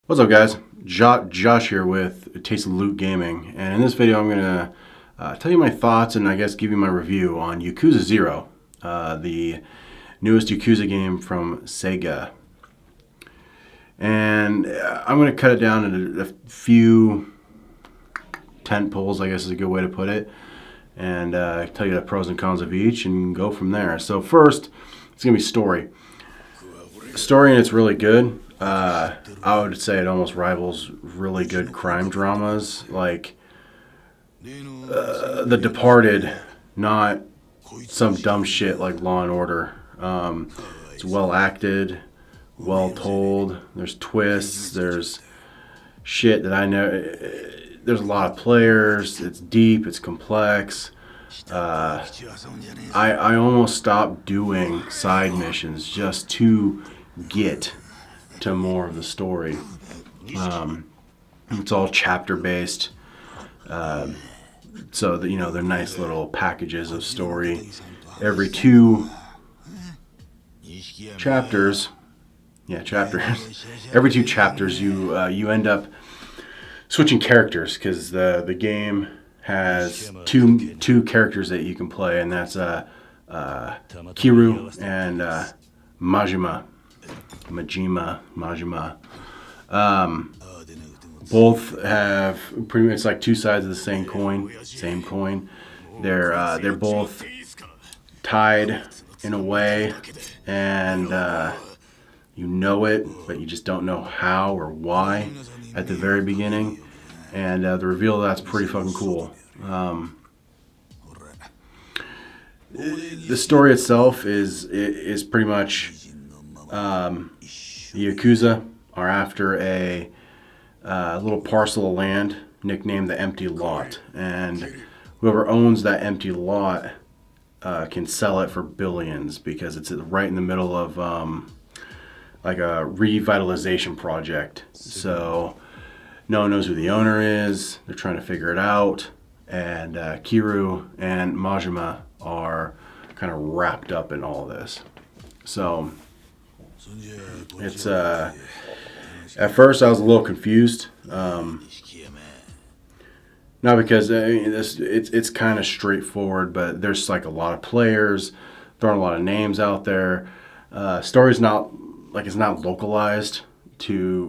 What's up, guys? Josh here with Taste of Loot Gaming, and in this video I'm going to tell you my thoughts and I guess give you my review on Yakuza 0, the newest Yakuza game from Sega. And I'm going to cut it down into a few tent poles, I guess is a good way to put it, and tell you the pros and cons of each and go from there. So first, it's going to be story. Story, and it's really good. I would say it almost rivals really good crime dramas like The Departed, not some dumb shit like Law and Order. It's well acted, well told. There's twists. There's shit that I know. There's a lot of players. It's deep. It's complex. I almost stopped doing side missions just to get to more of the story. It's all chapter based, so that they're nice little packages of story. Every two chapters, every two chapters, you end up switching characters because the game has two characters that you can play, and that's Kiru and Majima. Both have pretty much like two sides of the same coin. They're both tied in a way, and you know it, but you just don't know how or why at the very beginning. And the reveal of that's pretty fucking cool. The story itself is pretty much the Yakuza are after a little parcel of land nicknamed the Empty Lot, and whoever owns that empty lot can sell it for billions because it's right in the middle of like a revitalization project. So no one knows who the owner is. They're trying to figure it out, and Kiru and Majima are kind of wrapped up in all this. So it's at first I was a little confused, not because it's kind of straightforward, but there's like a lot of players throwing a lot of names out there. Story's not like it's not localized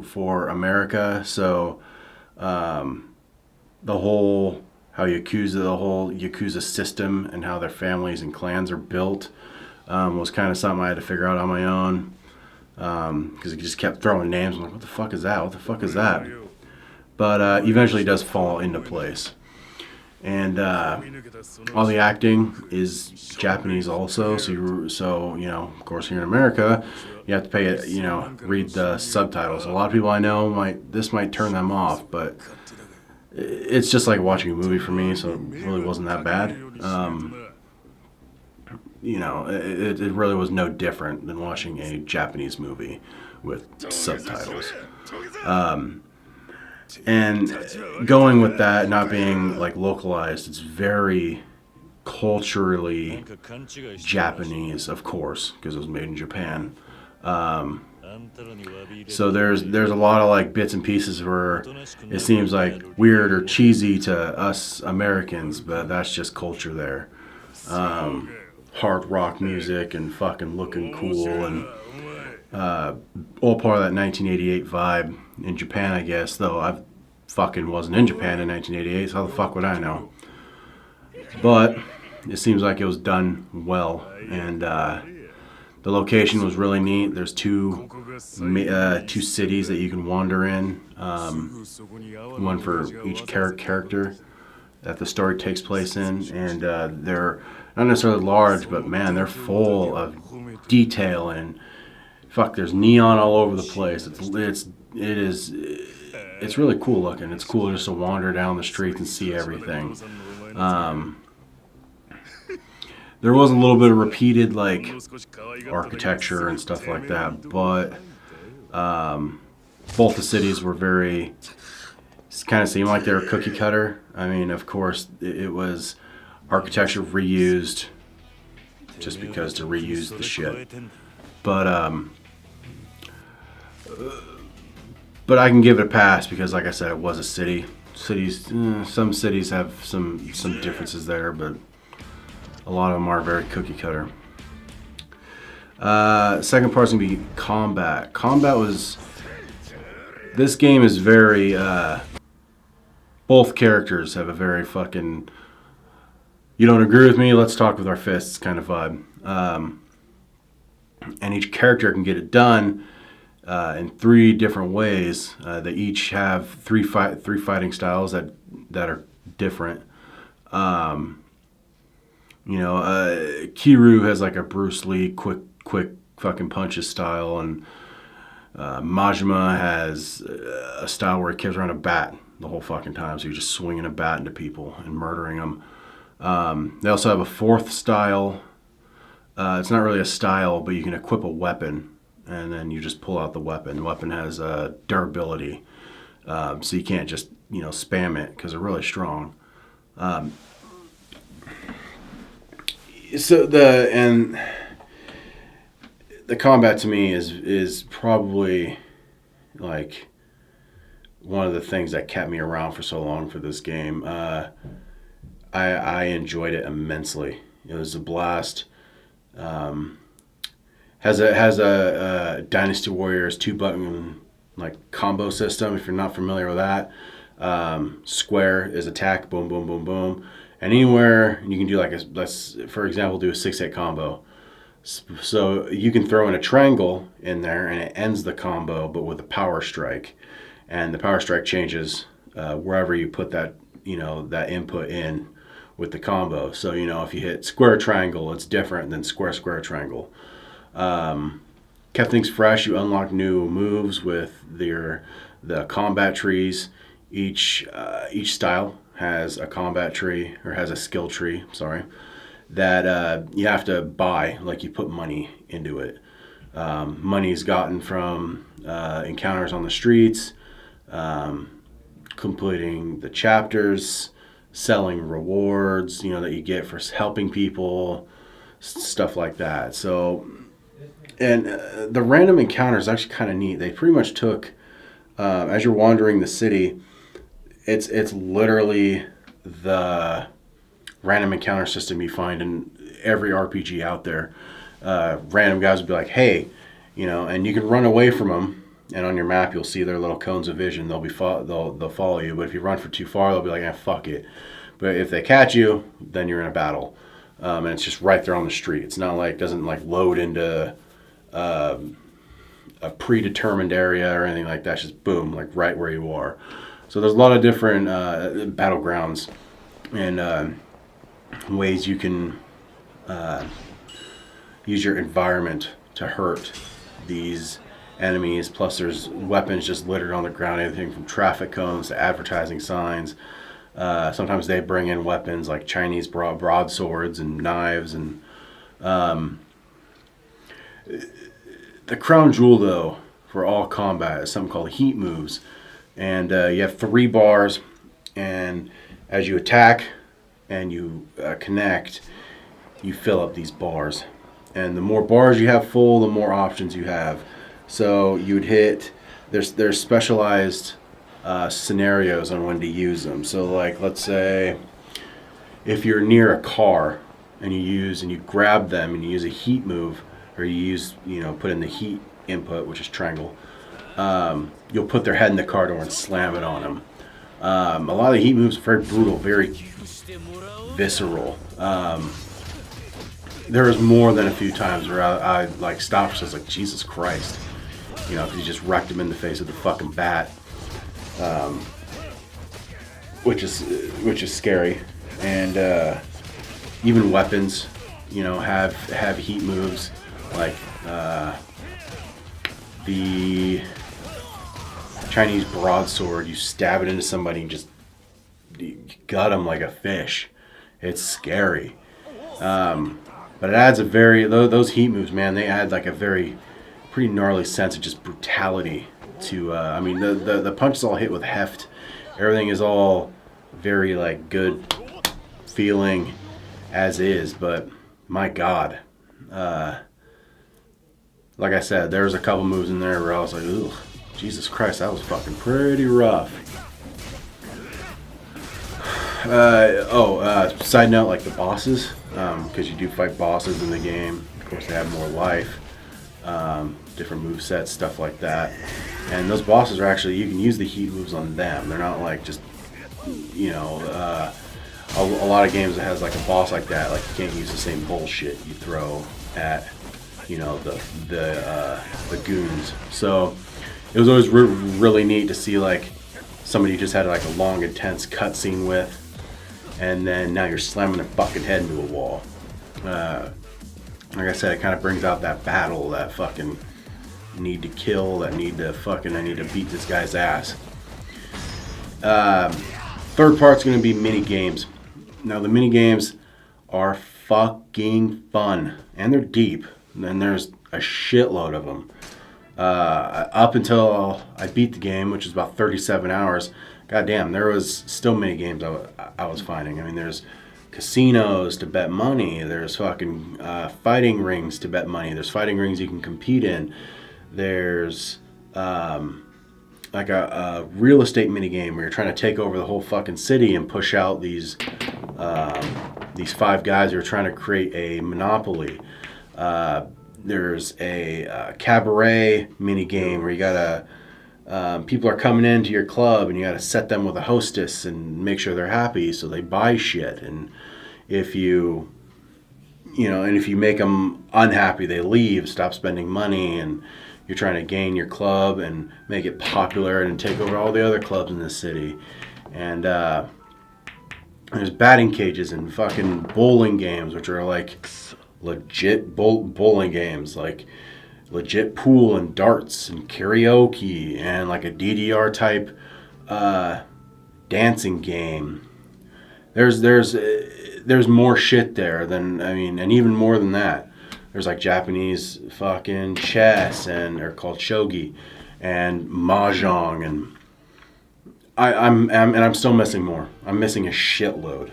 for America, so the whole Yakuza system and how their families and clans are built was kind of something I had to figure out on my own. Because he just kept throwing names. I'm like, what the fuck is that? What the fuck is that? But eventually it does fall into place. And all the acting is Japanese also. So of course, here in America, you have to pay it. Read the subtitles. A lot of people I know might turn them off, but it's just like watching a movie for me. So it really wasn't that bad. It really was no different than watching a Japanese movie with subtitles. And going with that not being like localized, it's very culturally Japanese, of course, because it was made in Japan. So there's a lot of like bits and pieces where it seems like weird or cheesy to us Americans, but that's just culture there. Hard rock music and fucking looking cool and all part of that 1988 vibe in Japan, I guess, though I fucking wasn't in Japan in 1988, so how the fuck would I know? But it seems like it was done well, and the location was really neat. There's two cities that you can wander in, one for each character that the story takes place in, and they're not necessarily large, but man, they're full of detail and fuck. There's neon all over the place. It's really cool looking. It's cool just to wander down the streets and see everything. There was a little bit of repeated like architecture and stuff like that, but both the cities were very. It kind of seemed like they were cookie cutter. I mean, of course, it was architecture reused just because to reuse the shit. But but I can give it a pass because, like I said, it was a city. Some cities have some differences there, but a lot of them are very cookie cutter. Second part's gonna be combat. This game is very, both characters have a very fucking, you don't agree with me, let's talk with our fists kind of vibe. And each character can get it done in 3 different ways. They each have three fighting styles that are different. Kiryu has like a Bruce Lee quick fucking punches style, and Majima has a style where he carries around a bat the whole fucking time, so you're just swinging a bat into people and murdering them. They also have a 4th style. It's not really a style, but you can equip a weapon, and then you just pull out the weapon. The weapon has durability, so you can't just spam it because they're really strong. So the combat to me is probably like one of the things that kept me around for so long for this game. I enjoyed it immensely. It was a blast. Has a Dynasty Warriors 2-button like combo system. If you're not familiar with that, square is attack, boom, boom, boom, boom, and anywhere you can do like let's for example do a 6-hit combo. So you can throw in a triangle in there and it ends the combo, but with a power strike, and the power strike changes wherever you put that that input in with the combo. So if you hit square triangle, it's different than square triangle. Kept things fresh. You unlock new moves with the combat trees. Each style has a combat tree, or has a skill tree. Sorry, that you have to buy. Like you put money into it. Money is gotten from encounters on the streets, completing the chapters, selling rewards, that you get for helping people, stuff like that. So, and the random encounter is actually kind of neat. They pretty much took, as you're wandering the city, it's literally the random encounter system you find in every RPG out there. Random guys will be like, hey, and you can run away from them. And on your map, you'll see their little cones of vision. They'll follow you. But if you run for too far, they'll be like, fuck it. But if they catch you, then you're in a battle. And it's just right there on the street. It's not like, doesn't like load into a predetermined area or anything like that. It's just boom, like right where you are. So there's a lot of different battlegrounds and ways you can use your environment to hurt these enemies. Plus there's weapons just littered on the ground, anything from traffic cones to advertising signs. Sometimes they bring in weapons like Chinese broadswords and knives. And the crown jewel though for all combat is something called heat moves, and you have 3 bars, and as you attack and you connect, you fill up these bars, and the more bars you have full, the more options you have. So you'd hit, there's specialized scenarios on when to use them. So like, let's say if you're near a car and you grab them and you use a heat move, or you use, put in the heat input, which is triangle, you'll put their head in the car door and slam it on them. A lot of the heat moves are very brutal, very visceral. There was more than a few times where I like stopped and was like, Jesus Christ. Because you just wrecked him in the face with the fucking bat, which is scary. And even weapons, have heat moves, like the Chinese broadsword. You stab it into somebody and just gut them like a fish. It's scary. But it adds those heat moves, man, they add like a pretty gnarly sense of just brutality to, the punches all hit with heft. Everything is all very like good feeling as is, but my God. Like I said, there's a couple moves in there where I was like, ugh, Jesus Christ, that was fucking pretty rough. Side note, like the bosses, because you do fight bosses in the game. Of course, they have more life, different movesets, stuff like that. And those bosses are actually, you can use the heat moves on them. They're not like just, you know, a lot of games that has like a boss like that, like you can't use the same bullshit you throw at, you know, the goons. So it was always really neat to see like somebody you just had like a long, intense cutscene with, and then now you're slamming their fucking head into a wall. Like I said, it kind of brings out that battle, that fucking need to kill, that need to fucking, I need to beat this guy's ass. Third part's going to be mini games. Now the mini games are fucking fun, and they're deep, and there's a shitload of them. Up until I beat the game, which is about 37 hours, goddamn, there was still mini games I was finding. I mean, there's casinos to bet money, there's fucking fighting rings to bet money, there's fighting rings you can compete in, there's like a real estate mini game where you're trying to take over the whole fucking city and push out these 5 guys who are trying to create a monopoly. There's a cabaret mini game where you gotta people are coming into your club and you gotta set them with a hostess and make sure they're happy so they buy shit. And if you make them unhappy, they leave, stop spending money, and you're trying to gain your club and make it popular and take over all the other clubs in the city. And there's batting cages and fucking bowling games, which are like legit bowling games, like legit pool and darts and karaoke and like a DDR type dancing game. There's more shit there than, I mean, and even more than that. There's like Japanese fucking chess, and they're called shogi, and mahjong, and I'm still missing more. I'm missing a shitload.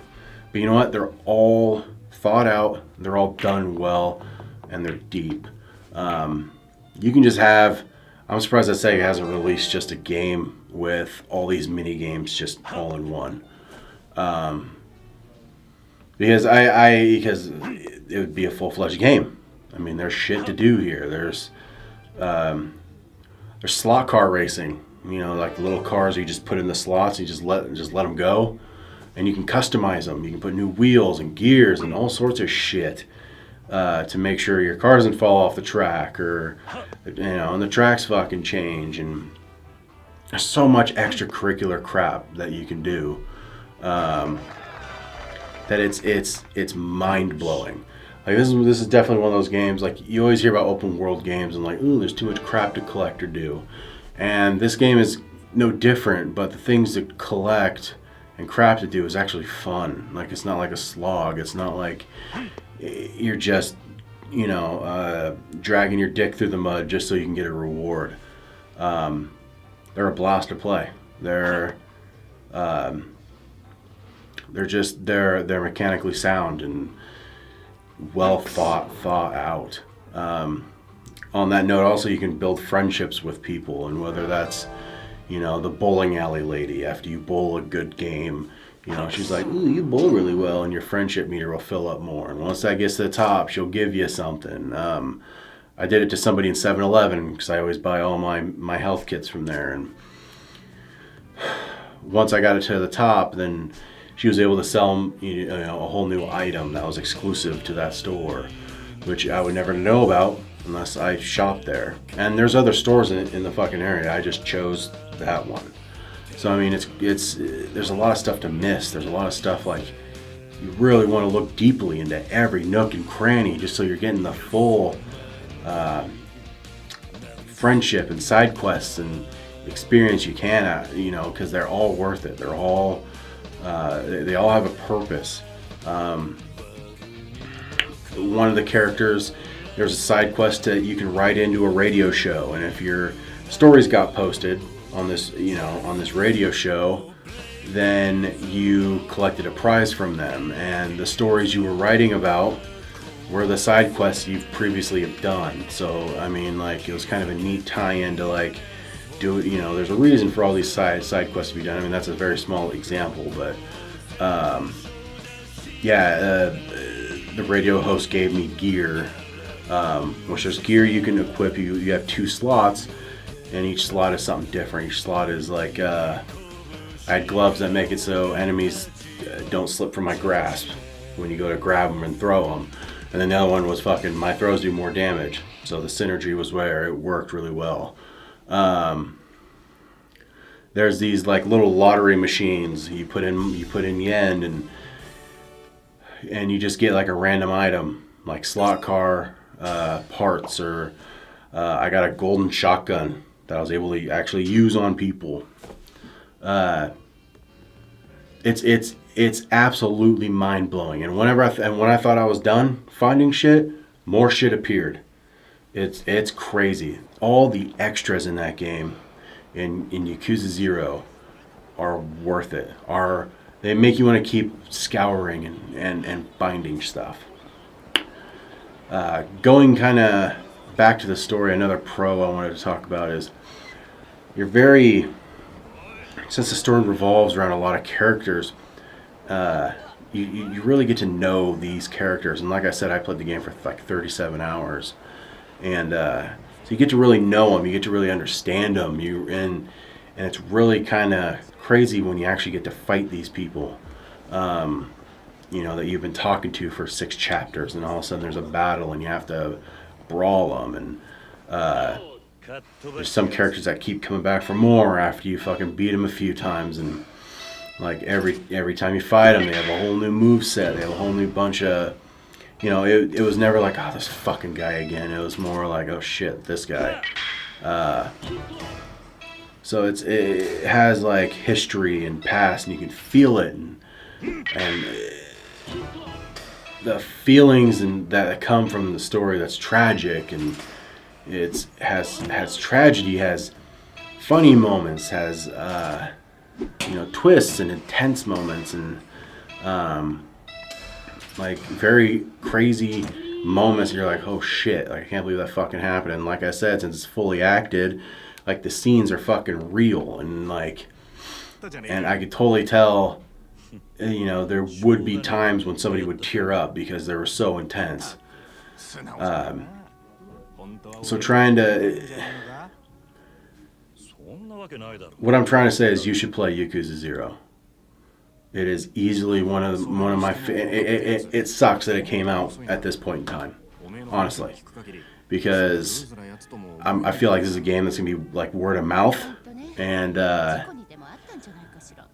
But you know what? They're all thought out. They're all done well, and they're deep. You can just have. I'm surprised that Sega hasn't released just a game with all these mini games just all in one. Because because it would be a full-fledged game. I mean, there's shit to do here. There's slot car racing. You know, like the little cars you just put in the slots and you just let them go, and you can customize them. You can put new wheels and gears and all sorts of shit to make sure your car doesn't fall off the track, or and the tracks fucking change. And there's so much extracurricular crap that you can do that it's mind blowing. Like this is definitely one of those games. Like you always hear about open world games and like, ooh, there's too much crap to collect or do. And this game is no different, but the things to collect and crap to do is actually fun. Like it's not like a slog. It's not like you're just, dragging your dick through the mud just so you can get a reward. They're a blast to play. They're mechanically sound and well thought out. On that note, also you can build friendships with people, and whether that's, the bowling alley lady, after you bowl a good game, she's like, ooh, you bowl really well, and your friendship meter will fill up more. And once that gets to the top, she'll give you something. I did it to somebody in 7-Eleven because I always buy all my health kits from there. And once I got it to the top, then she was able to sell a whole new item that was exclusive to that store, which I would never know about unless I shopped there. And there's other stores in the fucking area. I just chose that one. So I mean, it's there's a lot of stuff to miss. There's a lot of stuff like you really want to look deeply into every nook and cranny just so you're getting the full friendship and side quests and experience you can, because they're all worth it. They're all they all have a purpose. One of the characters, there's a side quest that you can write into a radio show, and if your stories got posted on this, on this radio show, then you collected a prize from them, and the stories you were writing about were the side quests you've previously have done. So I mean, like, it was kind of a neat tie-in to like do it. You know, there's a reason for all these side quests to be done. I mean, that's a very small example, but the radio host gave me gear, which there's gear you can equip. You have 2 slots, and each slot is something different. Each slot is like I had gloves that make it so enemies don't slip from my grasp when you go to grab them and throw them. And then the other one was fucking my throws do more damage. So the synergy was where it worked really well. There's these like little lottery machines. You put in yen and you just get like a random item like slot car parts, or I got a golden shotgun that I was able to actually use on people. It's absolutely mind blowing. And when I thought I was done finding shit, more shit appeared. It's crazy. All the extras in that game, in Yakuza 0, are worth it. They make you want to keep scouring and finding stuff. Going kind of back to the story, another pro I wanted to talk about is since the story revolves around a lot of characters, you really get to know these characters. And like I said, I played the game for like 37 hours. And so you get to really know them, you get to really understand them. And it's really kind of crazy when you actually get to fight these people, that you've been talking to for 6 chapters, and all of a sudden there's a battle and you have to brawl them. And there's some characters that keep coming back for more after you fucking beat them a few times, and like every time you fight them, they have a whole new move set. They have a whole new bunch of, it was never like, oh, this fucking guy again. It was more like, oh shit, this guy. So it has like history and past, and you can feel it, and the feelings that come from the story that's tragic, and it has tragedy, has funny moments, has twists and intense moments, and like very crazy moments. You're like, oh shit, like I can't believe that fucking happened. And like I said, since it's fully acted, like the scenes are fucking real, and I could totally tell, there would be times when somebody would tear up because they were so intense. So what I'm trying to say is you should play Yakuza 0. It is easily one of my it sucks that it came out at this point in time, honestly, because I feel like this is a game that's gonna be like word of mouth, and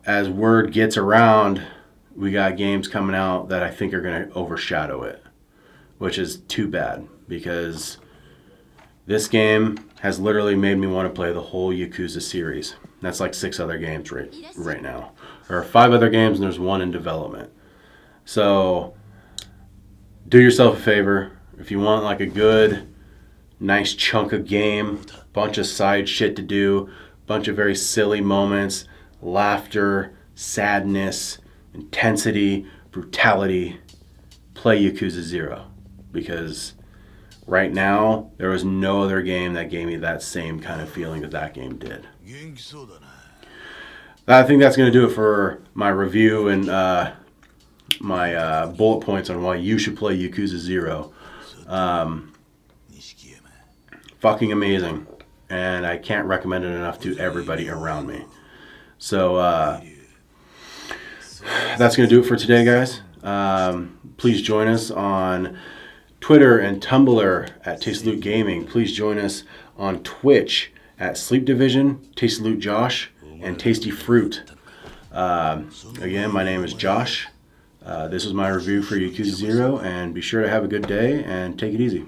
as word gets around, we got games coming out that I think are gonna overshadow it, which is too bad, because this game has literally made me want to play the whole Yakuza series. That's like 6 other games right now. There are 5 other games, and there's 1 in development. So do yourself a favor. If you want like a good, nice chunk of game, bunch of side shit to do, bunch of very silly moments, laughter, sadness, intensity, brutality, play Yakuza 0. Because right now, there was no other game that gave me that same kind of feeling that game did. I think that's going to do it for my review and my bullet points on why you should play Yakuza 0. Fucking amazing. And I can't recommend it enough to everybody around me. So that's going to do it for today, guys. Please join us on Twitter and Tumblr at Tasty Loot Gaming. Please join us on Twitch at Sleep Division, Tasty Loot Josh, and Tasty Fruit. Again, my name is Josh. This was my review for Yakuza 0, and be sure to have a good day and take it easy.